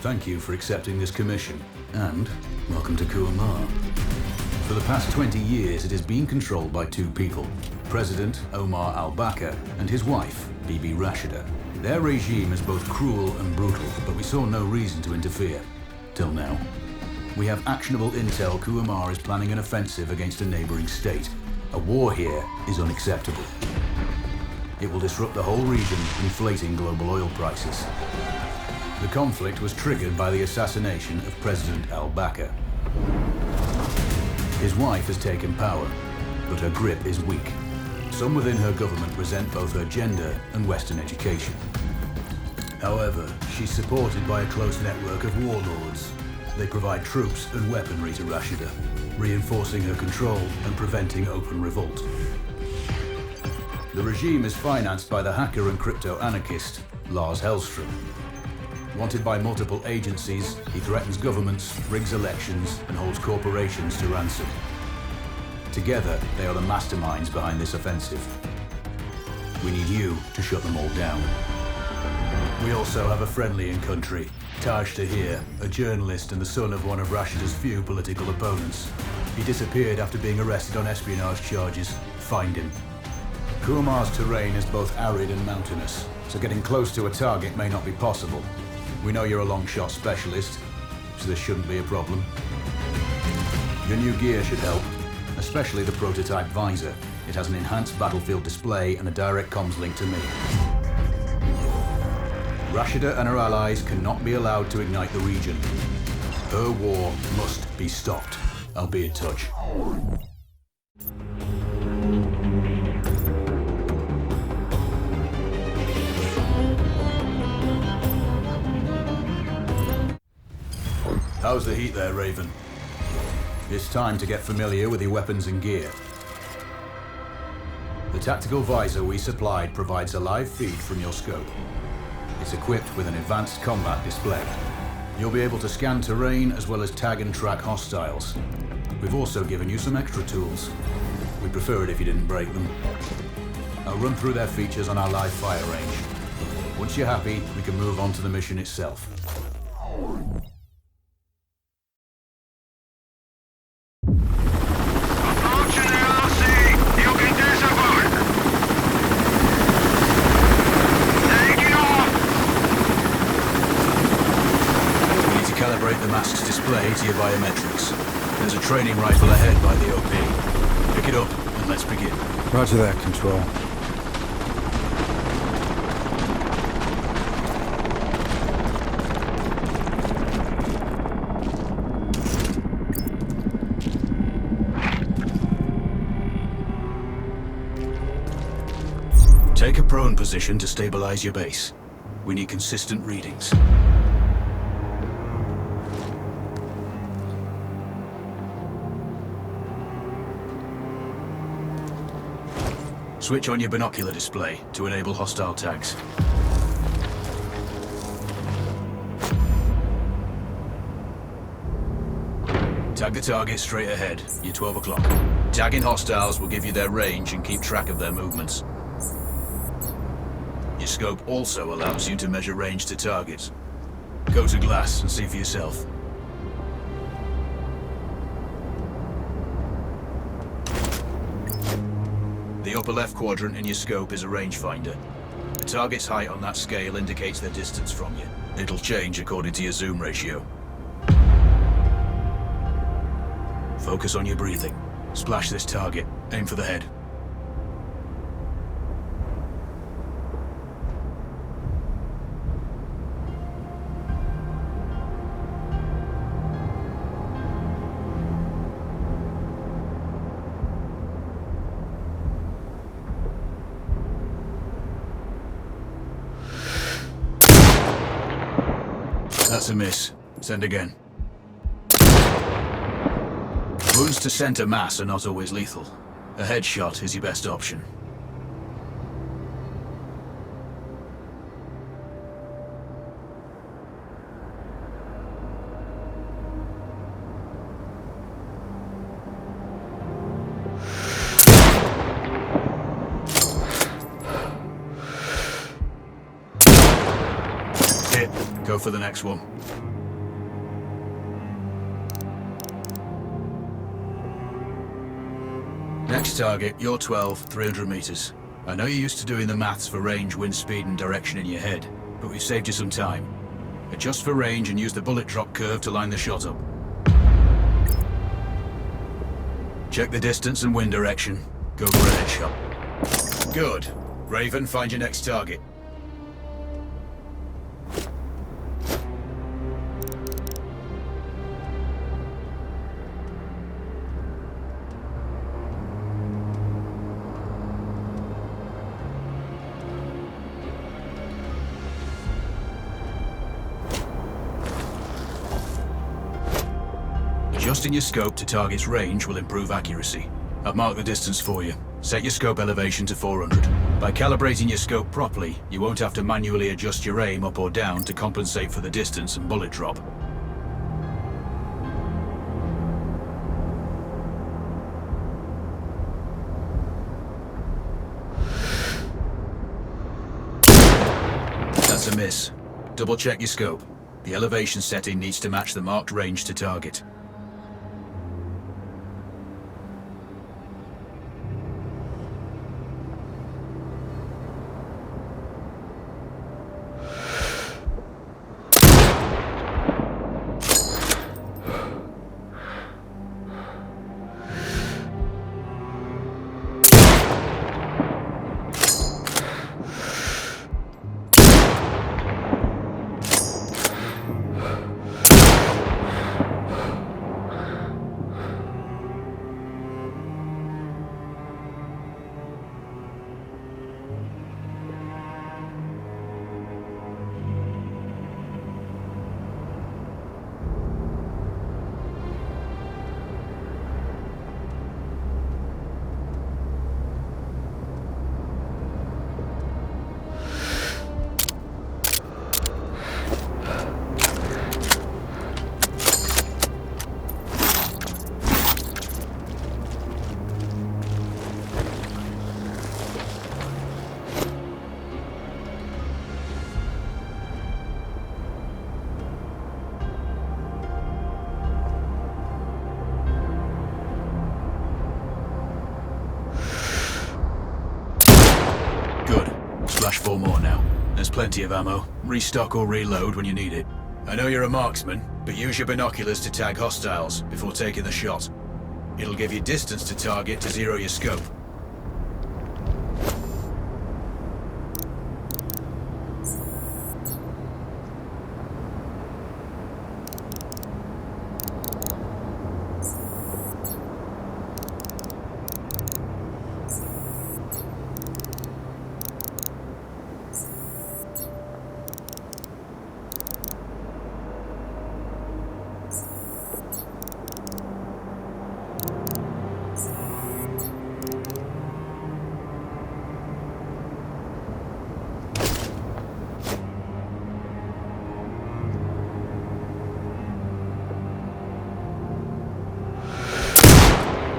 Thank you for accepting this commission, and welcome to Kuamar. For the past 20 years, it has been controlled by two people, President Omar al-Bakr and his wife, Bibi Rashida. Their regime is both cruel and brutal, but we saw no reason to interfere. Till now. We have actionable intel Kuamar is planning an offensive against a neighboring state. A war here is unacceptable. It will disrupt the whole region, inflating global oil prices. The conflict was triggered by the assassination of President al-Bakr. His wife has taken power, but her grip is weak. Some within her government resent both her gender and Western education. However, she's supported by a close network of warlords. They provide troops and weaponry to Rashida, reinforcing her control and preventing open revolt. The regime is financed by the hacker and crypto-anarchist Lars Hellstrom. Wanted by multiple agencies, he threatens governments, rigs elections, and holds corporations to ransom. Together, they are the masterminds behind this offensive. We need you to shut them all down. We also have a friendly in country, Taj Tahir, a journalist and the son of one of Rashida's few political opponents. He disappeared after being arrested on espionage charges. Find him. Kuamar's terrain is both arid and mountainous, so getting close to a target may not be possible. We know you're a long shot specialist, so this shouldn't be a problem. Your new gear should help, especially the prototype visor. It has an enhanced battlefield display and a direct comms link to me. Rashida and her allies cannot be allowed to ignite the region. Her war must be stopped. I'll be in touch. How's the heat there, Raven? It's time to get familiar with your weapons and gear. The tactical visor we supplied provides a live feed from your scope. It's equipped with an advanced combat display. You'll be able to scan terrain as well as tag and track hostiles. We've also given you some extra tools. We'd prefer it if you didn't break them. I'll run through their features on our live fire range. Once you're happy, we can move on to the mission itself. The mask's display to your biometrics. There's a training rifle ahead by the OP. Pick it up and let's begin. Roger that, Control. Take a prone position to stabilize your base. We need consistent readings. Switch on your binocular display to enable hostile tags. Tag the target straight ahead. You're 12 o'clock. Tagging hostiles will give you their range and keep track of their movements. Your scope also allows you to measure range to targets. Go to glass and see for yourself. The upper left quadrant in your scope is a rangefinder. The target's height on that scale indicates their distance from you. It'll change according to your zoom ratio. Focus on your breathing. Splash this target. Aim for the head. That's a miss. Send again. Wounds to center mass are not always lethal. A headshot is your best option. Hit. Go for the next one. Next target, you're 12, 300 meters. I know you're used to doing the maths for range, wind speed and direction in your head, but we've saved you some time. Adjust for range and use the bullet drop curve to line the shot up. Check the distance and wind direction. Go for a headshot. Good. Raven, find your next target. Adjusting your scope to target's range will improve accuracy. I've marked the distance for you. Set your scope elevation to 400. By calibrating your scope properly, you won't have to manually adjust your aim up or down to compensate for the distance and bullet drop. That's a miss. Double check your scope. The elevation setting needs to match the marked range to target. Flash 4 more now. There's plenty of ammo. Restock or reload when you need it. I know you're a marksman, but use your binoculars to tag hostiles before taking the shot. It'll give you distance to target to zero your scope.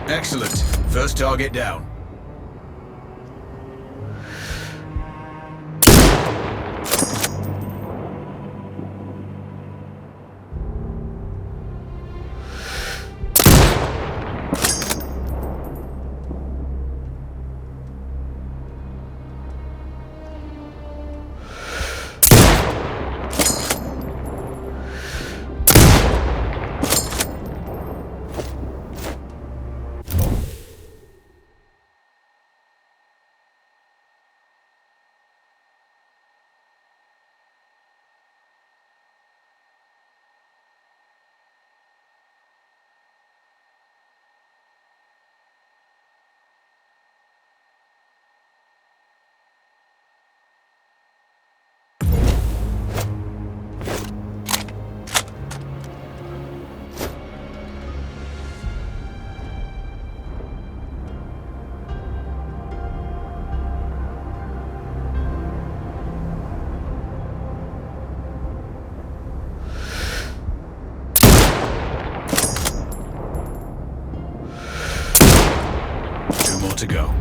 Excellent. First target down. To go.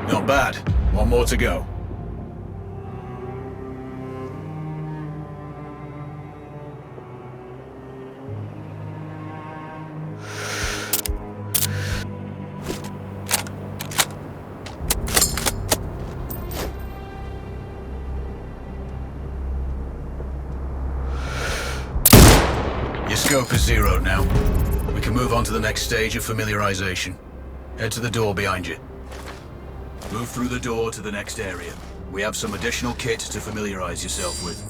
Not bad. One more to go. Your scope is zeroed now. We can move on to the next stage of familiarization. Head to the door behind you. Move through the door to the next area. We have some additional kit to familiarize yourself with.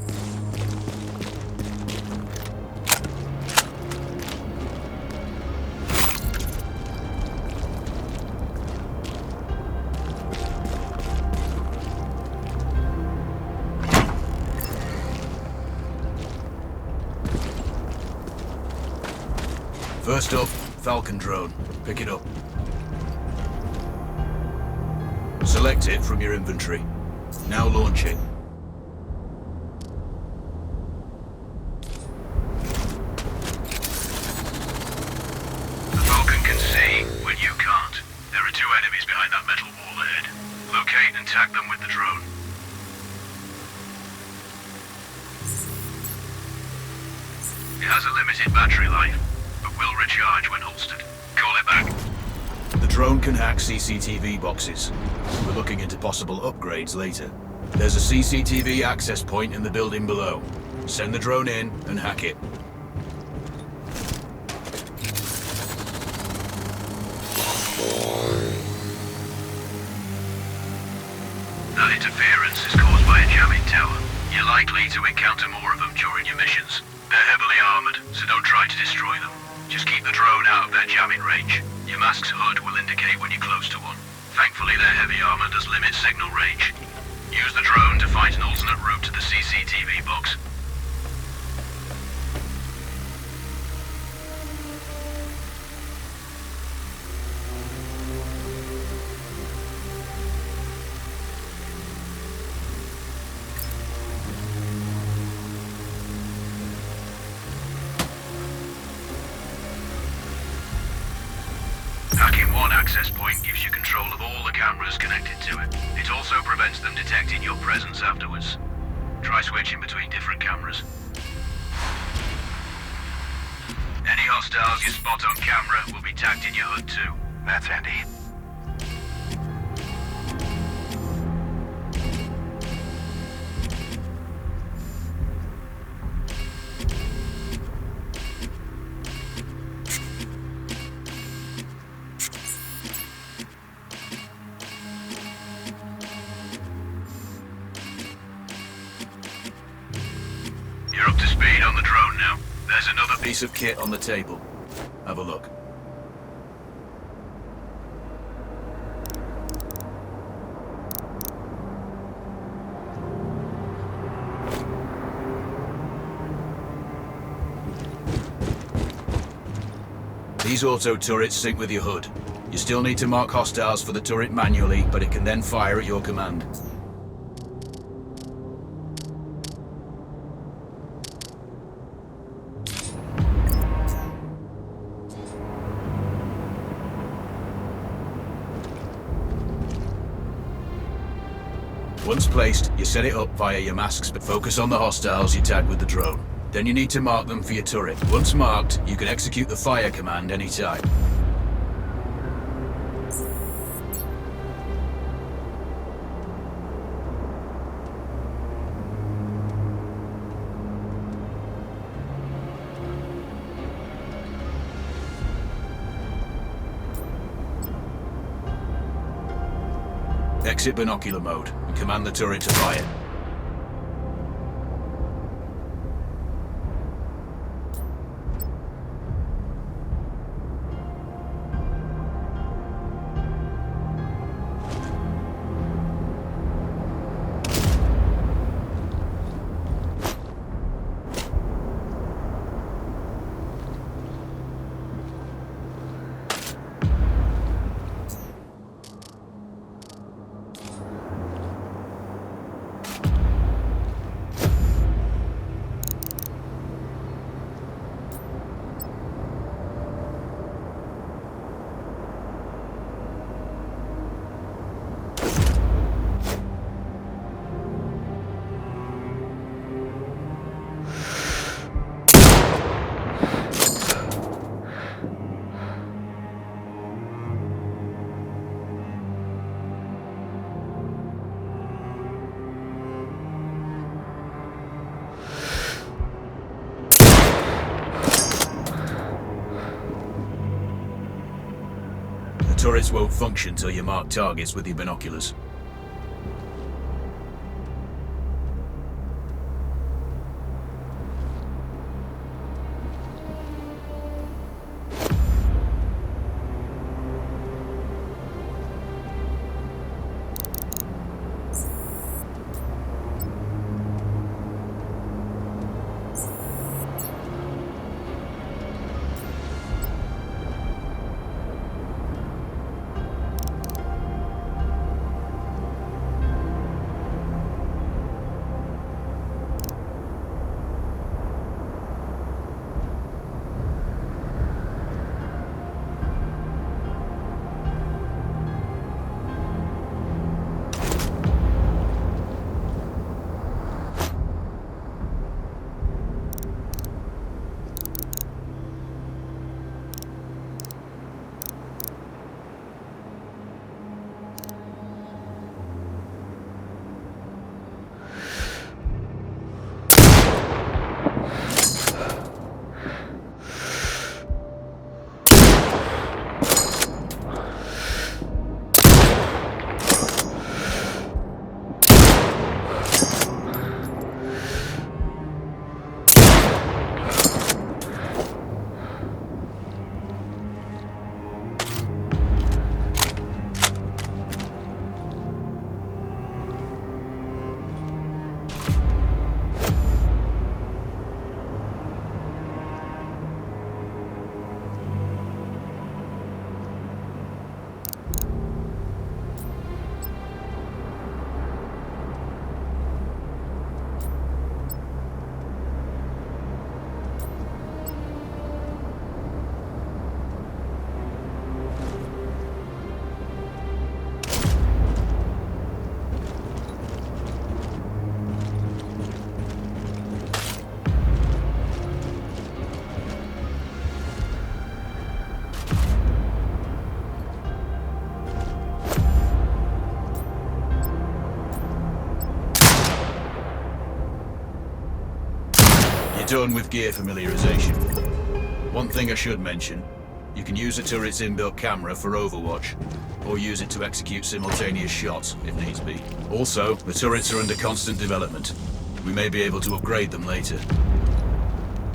First up, Falcon drone. Pick it up. Select it from your inventory. Now launch it. The Falcon can see when you can't. There are two enemies behind that metal wall ahead. Locate and tag them with the drone. It has a limited battery life, but will recharge when holstered. Call it back. The drone can hack CCTV boxes. We're looking into possible upgrades later. There's a CCTV access point in the building below. Send the drone in and hack it. That interference is caused by a jamming tower. You're likely to encounter more of them during your missions. They're heavily armored, so don't try to destroy them. Just keep the drone out of their jamming range. Your mask's hood will indicate when you're close to one. Thankfully, their heavy armor does limit signal range. Use the drone to find an alternate route to the CCTV box. Hacking one access point gives you control of all the cameras connected to it. It also prevents them detecting your presence afterwards. Try switching between different cameras. Any hostiles you spot on camera will be tagged in your HUD too. That's handy. You're up to speed on the drone now. There's another Piece of kit on the table. Have a look. These auto turrets sync with your HUD. You still need to mark hostiles for the turret manually, but it can then fire at your command. Once placed, you set it up via your masks, but focus on the hostiles you tag with the drone. Then you need to mark them for your turret. Once marked, you can execute the fire command anytime. Exit binocular mode and command the turret to fire. turrets won't function till you mark targets with your binoculars. You're done with gear familiarization. One thing I should mention, you can use the turret's inbuilt camera for overwatch, or use it to execute simultaneous shots, if needs be. Also, the turrets are under constant development. We may be able to upgrade them later.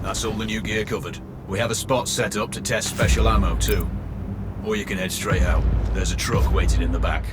That's all the new gear covered. We have a spot set up to test special ammo too. Or you can head straight out. There's a truck waiting in the back.